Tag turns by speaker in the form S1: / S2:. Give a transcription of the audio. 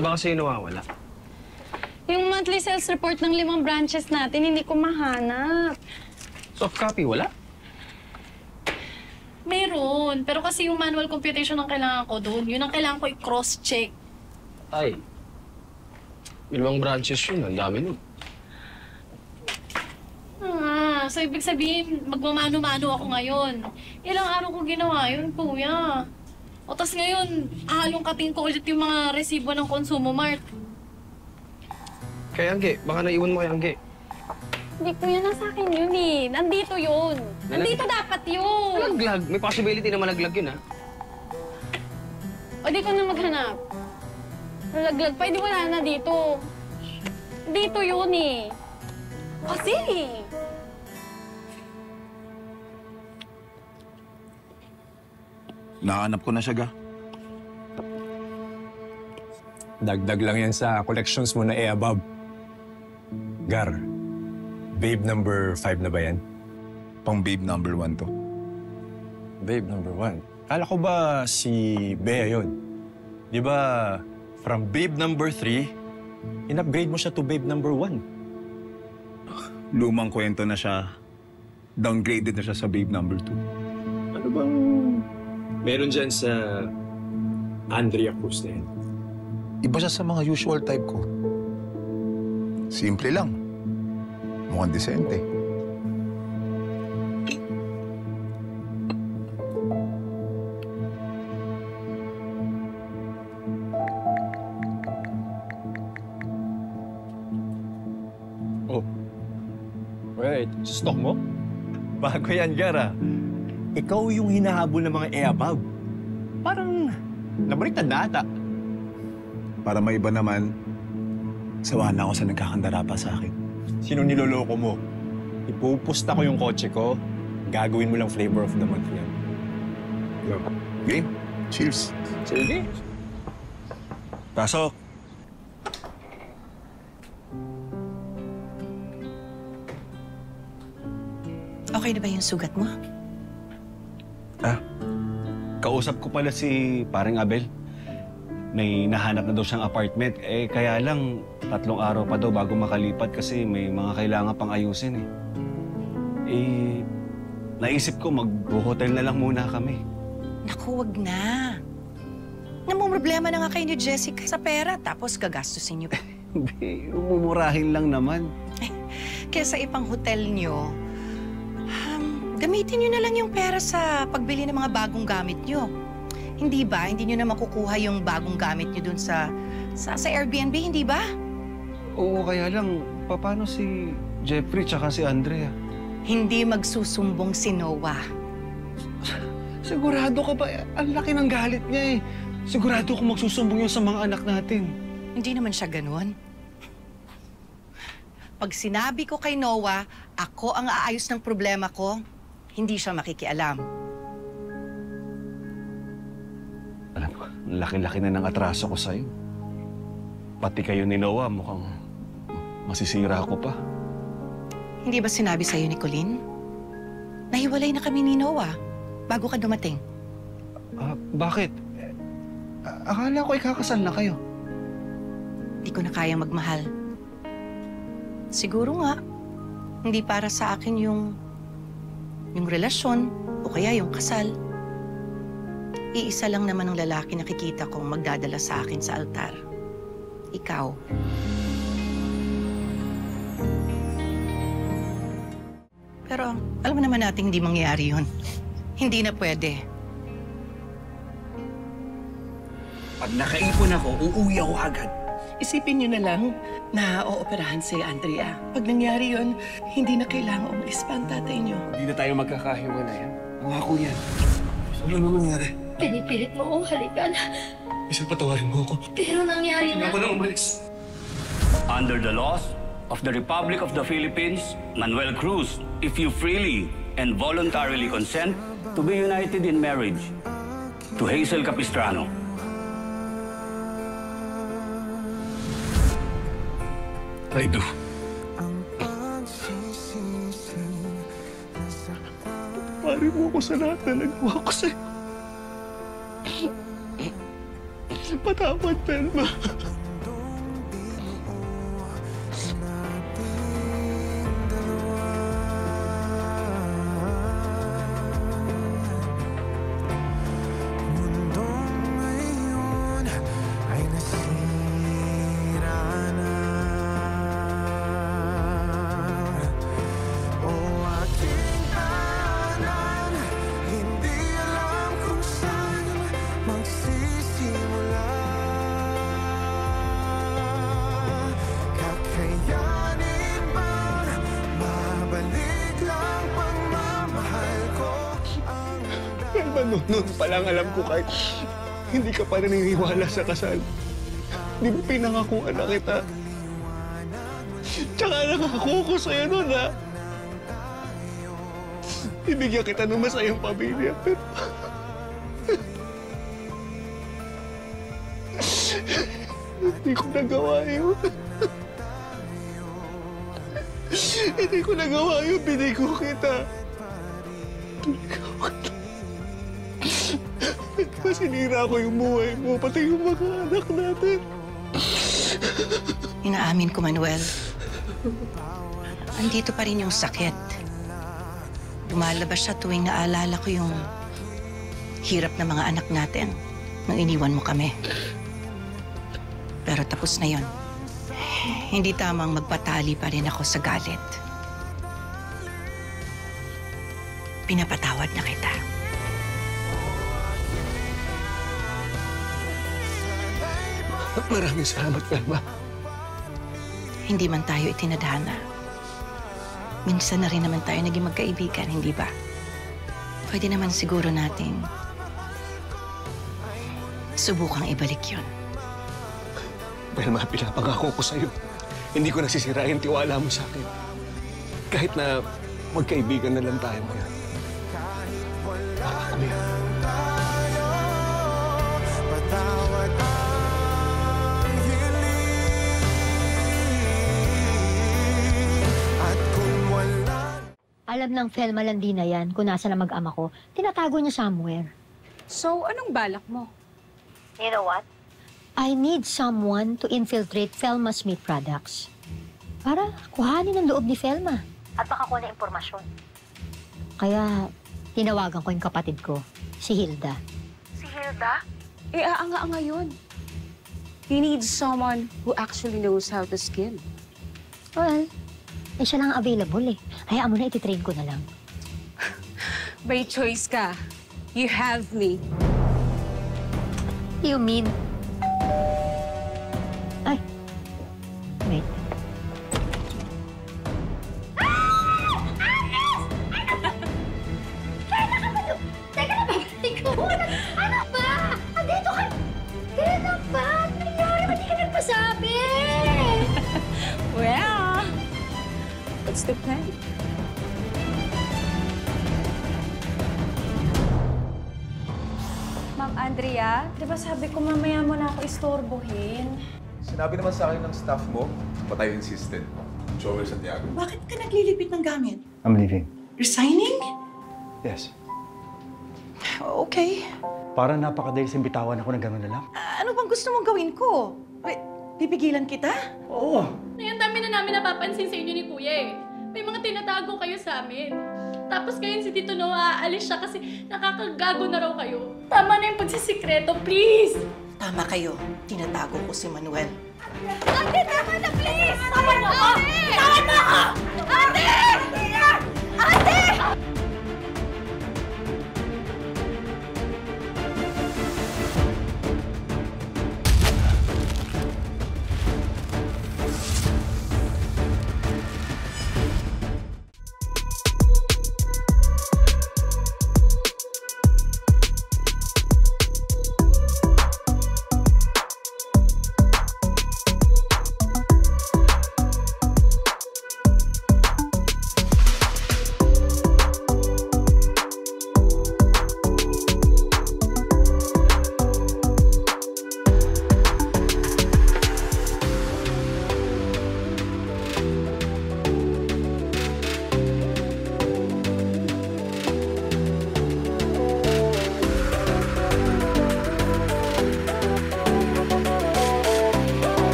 S1: ba kasi yung nawawala?
S2: Yung monthly sales report ng 5 branches natin, hindi ko mahanap.
S1: Soft copy, wala?
S3: Meron. Pero kasi yung manual computation ang kailangan ko doon. Yun ang kailangan ko i-cross-check.
S1: Ay. 5 branches yun. Ang dami nun.
S3: So ibig sabihin, magmamano-mano ako ngayon. Ilang araw ko ginawa yun, kuya. O tas ngayon, ahalongkatin ko ulit yung mga resibo ng Consumo Mart.
S1: Kay Angge, baka naiwan mo kay Angge.
S2: Hindi ko yan nasa akin yun eh. Nandito yun. Nandito dapat yun.
S1: Nalaglag. May possibility na malaglag yun, ha?
S2: O di ko na maghanap. Nalaglag pa, hindi wala na dito. Dito yun eh. Kasi
S4: Nahanap ko na siya, Ga.
S5: Dagdag lang yan sa collections mo na above. Gar, babe number 5 na ba yan?
S4: Pang babe number 1 to.
S5: Babe number 1? Kala ko ba si Bea yun? Di ba from babe number 3, in-upgrade mo siya to babe number 1?
S4: Lumang kwento na siya. Downgraded na siya sa babe number 2.
S5: Ano bang meron dyan sa Andrea Cruz na yan?
S4: Iba siya sa mga usual type ko. Simple lang. Mukhang disente.
S5: Oh. Wait, stock mo? Bago yan, Gara. Ikaw yung hinahabol ng mga e-above. Parang nabaliktad na ata.
S4: Para may iba naman, sawa na ako sa nagkakandara pa sa akin.
S5: Sino niloloko mo? Ipupusta ko yung kotse ko, gagawin mo lang flavor of the month yan.
S4: Game. Cheers.
S5: Sige.
S4: Pasok.
S6: Okay na ba yung sugat mo?
S7: Kausap ko pala si paring Abel. May nahanap na daw siyang apartment. Kaya lang, 3 araw pa daw bago makalipat kasi may mga kailangan pang ayusin naisip ko mag-hotel na lang muna kami.
S6: Naku, wag na. Namumroblema na nga kayo ni Jessica sa pera tapos gagastusin niyo pa.
S7: Hindi, umumurahin lang naman.
S6: Kaya sa ipang hotel niyo, gamitin niyo na lang yung pera sa pagbili ng mga bagong gamit niyo. Hindi ba? Hindi niyo na makukuha yung bagong gamit niyo dun sa Airbnb, hindi ba?
S7: Oo, kaya lang, paano si Jeffrey tsaka si Andrea?
S6: Hindi magsusumbong si Noah.
S7: Sigurado ka ba? Ang laki ng galit niya eh. Sigurado kung magsusumbong yun sa mga anak natin.
S6: Hindi naman siya ganun. Pag sinabi ko kay Noah, ako ang aayos ng problema ko, hindi siya makikialam.
S7: Alam ko, laki-laki na ng atraso ko sa'yo. Pati kayo ni Noah, mukhang masisira ko pa.
S6: Hindi ba sinabi sa'yo ni Colleen? Nahiwalay na kami ni Noah bago ka dumating.
S7: Bakit? Akala ko ikakasal na kayo.
S6: Hindi ko na kayang magmahal. Siguro nga, hindi para sa akin yung relasyon o kaya yung kasal. Iisa lang naman ang lalaki nakikita kong magdadala sa akin sa altar. Ikaw. Pero alam naman natin hindi mangyayari yun. Hindi na pwede.
S8: Pag nakaipon ako, uuwi ako agad.
S9: Isipin niyo na lang na ooperahan si Andrea. Pag nangyari yun, hindi na kailangan umalis pa ang tatay niyo.
S8: Hindi na tayo magkakahiwalayan. Pangako yan. Ano naman nangyari?
S3: Pinipilit mo, halika na.
S8: Isang patawarin mo ako.
S3: Pero nangyari
S8: Hindi
S3: na.
S8: ako na umalis.
S10: Under the laws of the Republic of the Philippines, Manuel Cruz, if you freely and voluntarily consent to be united in marriage to Hazel Capistrano.
S8: I do. Pari mo ako sa lahat na nagawa ko sa'yo. Patawad, Telma.
S7: ba noon pa lang alam ko kahit hindi ka pa naniniwala sa kasal? Di ba pinangakuan na kita? Tsaka nangako ko sa'yo noon, ha? Ibigyan kita ng masayang pamilya, pero... Hindi ko nagawa yun. Hindi ko nagawa yun. Binigo kita. Sinira ko yung buhay mo, pati yung mga anak natin.
S6: Inaamin ko, Manuel. Andito pa rin yung sakit. Lumalabas siya tuwing naalala ko yung hirap ng mga anak natin nung iniwan mo kami. Pero tapos na yon. Hindi tamang magpatali pa rin ako sa galit. Pinapatawad na kita.
S7: Maraming salamat, Velma.
S6: Hindi man tayo itinadhana. Minsan na rin naman tayo naging magkaibigan, hindi ba? Pwede naman siguro nating subukang ibalik yun.
S7: Velma, pinapangako ko sa'yo. Hindi ko nasisirain tiwala mo sa akin. Kahit na magkaibigan na lang tayo ngayon. Pangako yan.
S11: Alam ng Felma Landina yan kung nasa na mag-ama ko. Tinatago niya somewhere.
S2: So, anong balak mo?
S11: You know what? I need someone to infiltrate Felma Smith Products. Para kuhanin ang loob ni Felma. At makakuha ng impormasyon. Kaya, tinawagan ko yung kapatid ko, si Hilda.
S2: Si Hilda? Eh, aanga-anga yun. He needs someone who actually knows how to skin.
S11: Well, siya lang available eh. Hayaan mo na, ititrain ko na lang.
S2: May choice ka. You have me.
S11: You mean? Ay. Wait.
S12: Ano ba? Andito ka! Kailan ba? Ano nangyari? Ba't di ka nagpasabi?
S2: Well, what's the plan?
S3: Ma'am Andrea, di ba sabi ko mamaya mo na ako istorbohin?
S13: Sinabi naman sa akin ng staff mo, but I insisted. Joel Santiago.
S9: Bakit ka naglilipit ng gamit?
S7: I'm leaving.
S9: Resigning?
S7: Yes.
S9: Okay.
S7: Parang napakadali sa bitawan ako ng gano'n na lang.
S9: Ano bang gusto mong gawin ko? Pipigilan kita?
S7: Oo.
S3: Ang dami na namin napapansin sa inyo ni Kuya eh. May mga tinatago kayo sa amin. Tapos ngayon si Tito Noah aalis siya kasi nakakagago na raw kayo. Tama na yung pagsisikreto, please!
S6: Tama kayo. Tinatago ko si Manuel.
S12: Ate, tama na, please!